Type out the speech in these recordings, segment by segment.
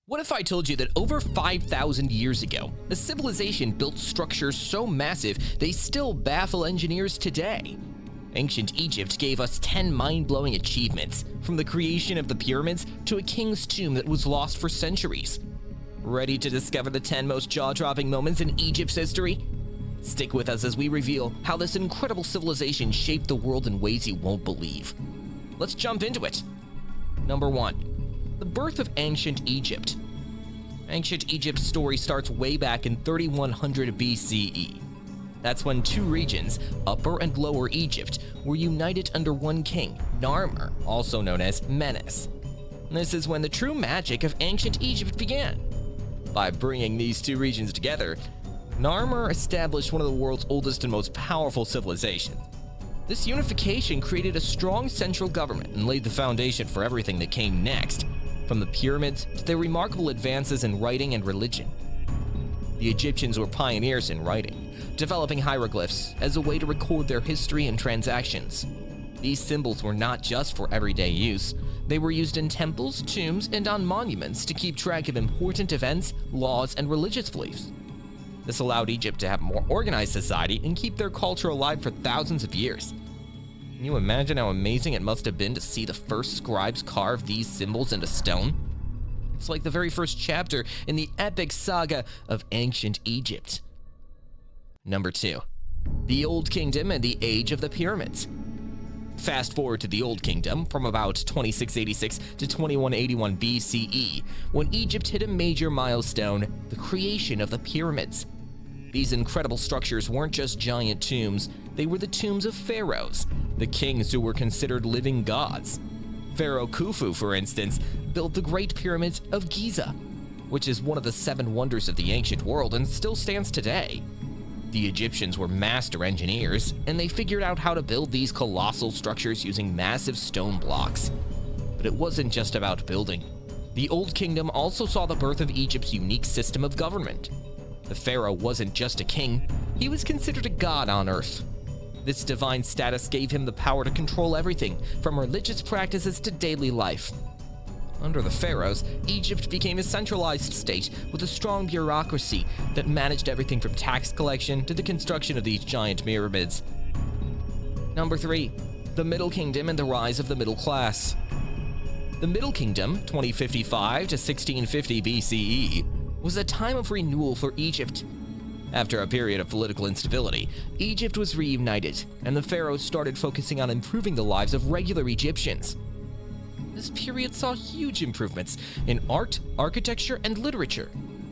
What if I told you that over 5,000 years ago, a civilization built structures so massive they still baffle engineers today? Ancient Egypt gave us 10 mind-blowing achievements, from the creation of the pyramids to a king's tomb that was lost for centuries. Ready to discover the 10 most jaw-dropping moments in Egypt's history? Stick with us as we reveal how this incredible civilization shaped the world in ways you won't believe. Let's jump into it. Number 1. The birth of ancient Egypt. Ancient Egypt's story starts way back in 3100 BCE. That's when two regions, Upper and Lower Egypt, were united under one king, Narmer, also known as Menes. This is when the true magic of ancient Egypt began. By bringing these two regions together, Narmer established one of the world's oldest and most powerful civilizations. This unification created a strong central government and laid the foundation for everything that came next, from the pyramids to their remarkable advances in writing and religion. The Egyptians were pioneers in writing, developing hieroglyphs as a way to record their history and transactions. These symbols were not just for everyday use. They were used in temples, tombs, and on monuments to keep track of important events, laws, and religious beliefs. This allowed Egypt to have a more organized society and keep their culture alive for thousands of years. Can you imagine how amazing it must have been to see the first scribes carve these symbols into stone? It's like the very first chapter in the epic saga of ancient Egypt. Number 2. The Old Kingdom and the Age of the Pyramids. Fast forward to the Old Kingdom from about 2686 to 2181 BCE, when Egypt hit a major milestone, the creation of the pyramids. These incredible structures weren't just giant tombs, they were the tombs of pharaohs, the kings who were considered living gods. Pharaoh Khufu, for instance, built the Great Pyramid of Giza, which is one of the 7 wonders of the ancient world and still stands today. The Egyptians were master engineers, and they figured out how to build these colossal structures using massive stone blocks. But it wasn't just about building. The Old Kingdom also saw the birth of Egypt's unique system of government. The pharaoh wasn't just a king, he was considered a god on earth. This divine status gave him the power to control everything, from religious practices to daily life. Under the pharaohs, Egypt became a centralized state with a strong bureaucracy that managed everything from tax collection to the construction of these giant pyramids. Number 3. The Middle Kingdom and the Rise of the Middle Class. The Middle Kingdom, 2055 to 1650 BCE, was a time of renewal for Egypt. After a period of political instability, Egypt was reunited, and the pharaohs started focusing on improving the lives of regular Egyptians. This period saw huge improvements in art, architecture, and literature.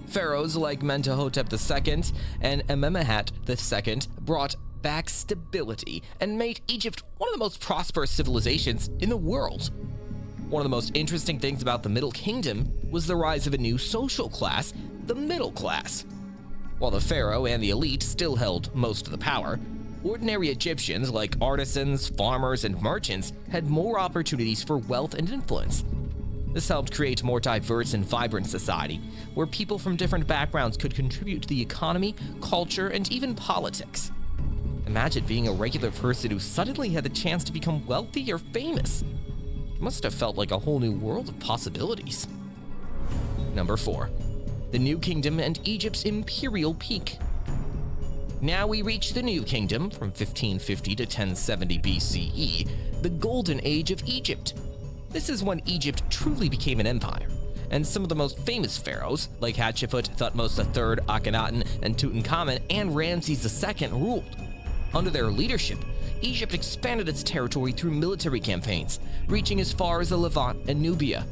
Pharaohs like Mentuhotep II and Amenemhat II brought back stability and made Egypt one of the most prosperous civilizations in the world. One of the most interesting things about the Middle Kingdom was the rise of a new social class, the middle class. While the pharaoh and the elite still held most of the power, ordinary Egyptians like artisans, farmers, and merchants had more opportunities for wealth and influence. This helped create a more diverse and vibrant society, where people from different backgrounds could contribute to the economy, culture, and even politics. Imagine being a regular person who suddenly had the chance to become wealthy or famous. It must have felt like a whole new world of possibilities. Number 4. The New Kingdom and Egypt's imperial peak. Now we reach the New Kingdom from 1550 to 1070 BCE, the Golden Age of Egypt. This is when Egypt truly became an empire, and some of the most famous pharaohs, like Hatshepsut, Thutmose III, Akhenaten, and Tutankhamun, and Ramses II ruled. Under their leadership, Egypt expanded its territory through military campaigns, reaching as far as the Levant and Nubia.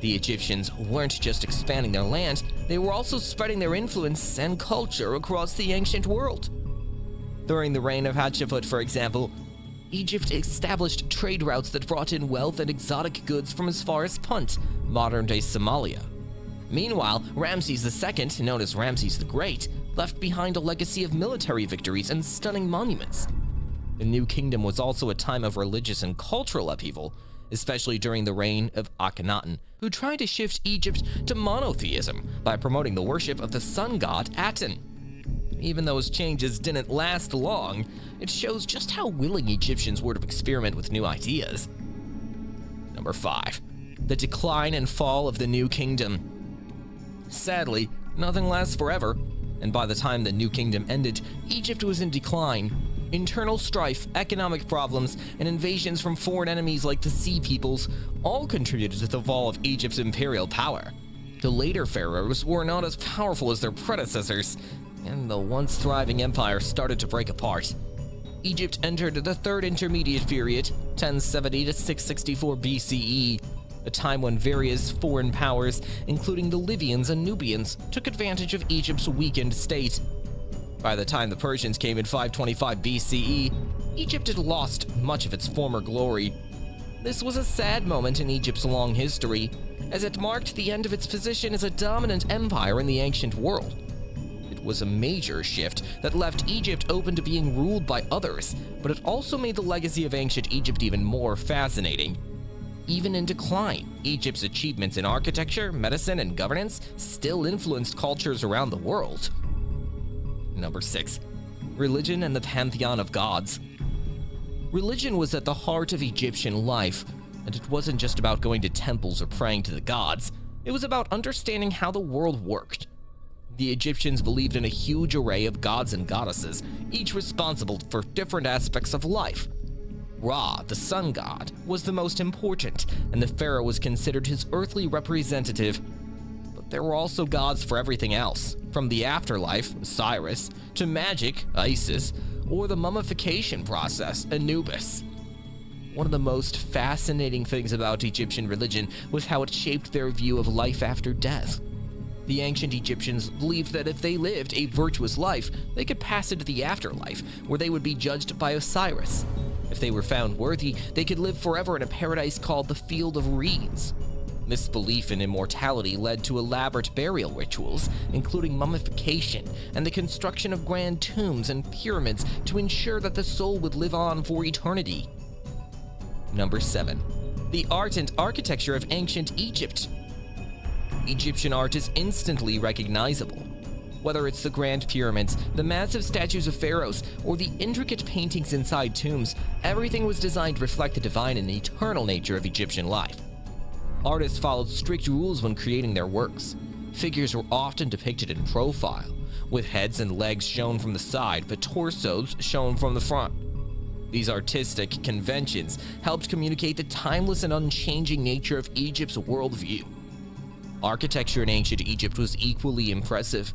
The Egyptians weren't just expanding their land, they were also spreading their influence and culture across the ancient world. During the reign of Hatshepsut, for example, Egypt established trade routes that brought in wealth and exotic goods from as far as Punt, modern-day Somalia. Meanwhile, Ramses II, known as Ramses the Great, left behind a legacy of military victories and stunning monuments. The New Kingdom was also a time of religious and cultural upheaval, especially during the reign of Akhenaten, who tried to shift Egypt to monotheism by promoting the worship of the sun god Aten. Even though his changes didn't last long, it shows just how willing Egyptians were to experiment with new ideas. Number 5. The decline and fall of the New Kingdom. Sadly, nothing lasts forever, and by the time the New Kingdom ended, Egypt was in decline. Internal strife, economic problems, and invasions from foreign enemies like the Sea Peoples all contributed to the fall of Egypt's imperial power. The later pharaohs were not as powerful as their predecessors, and the once thriving empire started to break apart. Egypt entered the Third Intermediate Period, 1070 to 664 BCE, a time when various foreign powers, including the Libyans and Nubians, took advantage of Egypt's weakened state. By the time the Persians came in 525 BCE, Egypt had lost much of its former glory. This was a sad moment in Egypt's long history, as it marked the end of its position as a dominant empire in the ancient world. It was a major shift that left Egypt open to being ruled by others, but it also made the legacy of ancient Egypt even more fascinating. Even in decline, Egypt's achievements in architecture, medicine, and governance still influenced cultures around the world. Number 6. Religion and the pantheon of gods. Religion was at the heart of Egyptian life, and it wasn't just about going to temples or praying to the gods. It was about understanding how the world worked. The Egyptians believed in a huge array of gods and goddesses, each responsible for different aspects of life. Ra, the sun god, was the most important, and the pharaoh was considered his earthly representative. But there were also gods for everything else, from the afterlife, Osiris, to magic, Isis, or the mummification process, Anubis. One of the most fascinating things about Egyptian religion was how it shaped their view of life after death. The ancient Egyptians believed that if they lived a virtuous life, they could pass into the afterlife, where they would be judged by Osiris. If they were found worthy, they could live forever in a paradise called the Field of Reeds. This belief in immortality led to elaborate burial rituals, including mummification and the construction of grand tombs and pyramids to ensure that the soul would live on for eternity. Number 7. The art and architecture of ancient Egypt. Egyptian art is instantly recognizable. Whether it's the grand pyramids, the massive statues of pharaohs, or the intricate paintings inside tombs, everything was designed to reflect the divine and eternal nature of Egyptian life. Artists followed strict rules when creating their works. Figures were often depicted in profile, with heads and legs shown from the side but torsos shown from the front. These artistic conventions helped communicate the timeless and unchanging nature of Egypt's worldview. Architecture in ancient Egypt was equally impressive.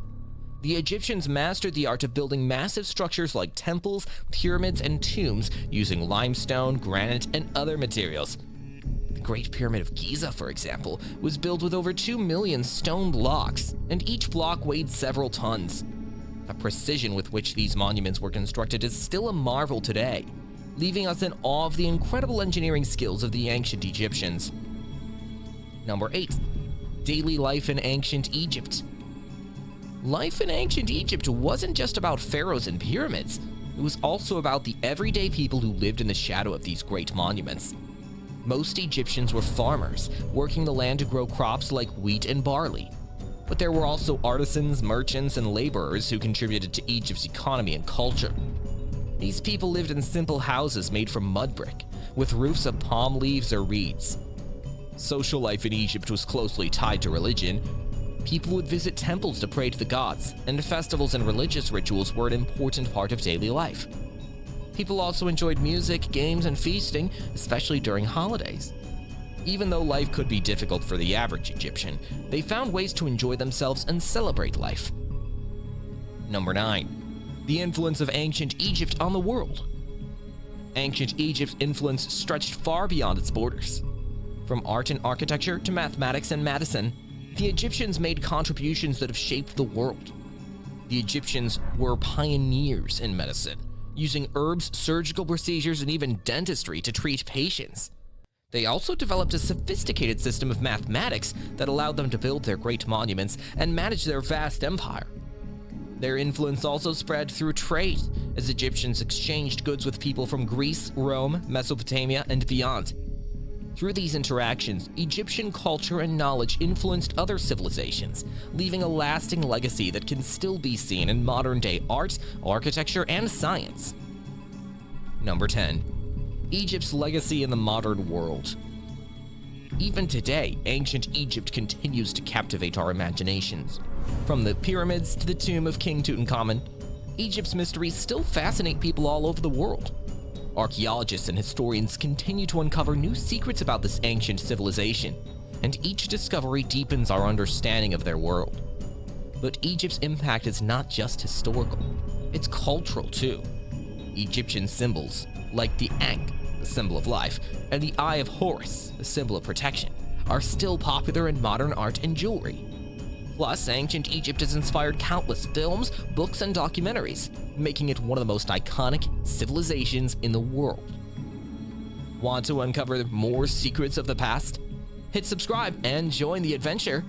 The Egyptians mastered the art of building massive structures like temples, pyramids, and tombs using limestone, granite, and other materials. The Great Pyramid of Giza, for example, was built with over 2 million stone blocks, and each block weighed several tons. The precision with which these monuments were constructed is still a marvel today, leaving us in awe of the incredible engineering skills of the ancient Egyptians. Number 8. Daily life in ancient Egypt. Life in ancient Egypt wasn't just about pharaohs and pyramids. It was also about the everyday people who lived in the shadow of these great monuments. Most Egyptians were farmers, working the land to grow crops like wheat and barley. But there were also artisans, merchants, and laborers who contributed to Egypt's economy and culture. These people lived in simple houses made from mud brick, with roofs of palm leaves or reeds. Social life in Egypt was closely tied to religion. People would visit temples to pray to the gods, and festivals and religious rituals were an important part of daily life. People also enjoyed music, games, and feasting, especially during holidays. Even though life could be difficult for the average Egyptian, they found ways to enjoy themselves and celebrate life. Number 9. The influence of ancient Egypt on the world. Ancient Egypt's influence stretched far beyond its borders. From art and architecture to mathematics and medicine, the Egyptians made contributions that have shaped the world. The Egyptians were pioneers in medicine, using herbs, surgical procedures, and even dentistry to treat patients. They also developed a sophisticated system of mathematics that allowed them to build their great monuments and manage their vast empire. Their influence also spread through trade, as Egyptians exchanged goods with people from Greece, Rome, Mesopotamia, and beyond. Through these interactions, Egyptian culture and knowledge influenced other civilizations, leaving a lasting legacy that can still be seen in modern-day art, architecture, and science. Number 10. Egypt's legacy in the modern world. Even today, ancient Egypt continues to captivate our imaginations. From the pyramids to the tomb of King Tutankhamun, Egypt's mysteries still fascinate people all over the world. Archaeologists and historians continue to uncover new secrets about this ancient civilization, and each discovery deepens our understanding of their world. But Egypt's impact is not just historical, it's cultural too. Egyptian symbols, like the Ankh, the symbol of life, and the Eye of Horus, the symbol of protection, are still popular in modern art and jewelry. Plus, ancient Egypt has inspired countless films, books, and documentaries, making it one of the most iconic civilizations in the world. Want to uncover more secrets of the past? Hit subscribe and join the adventure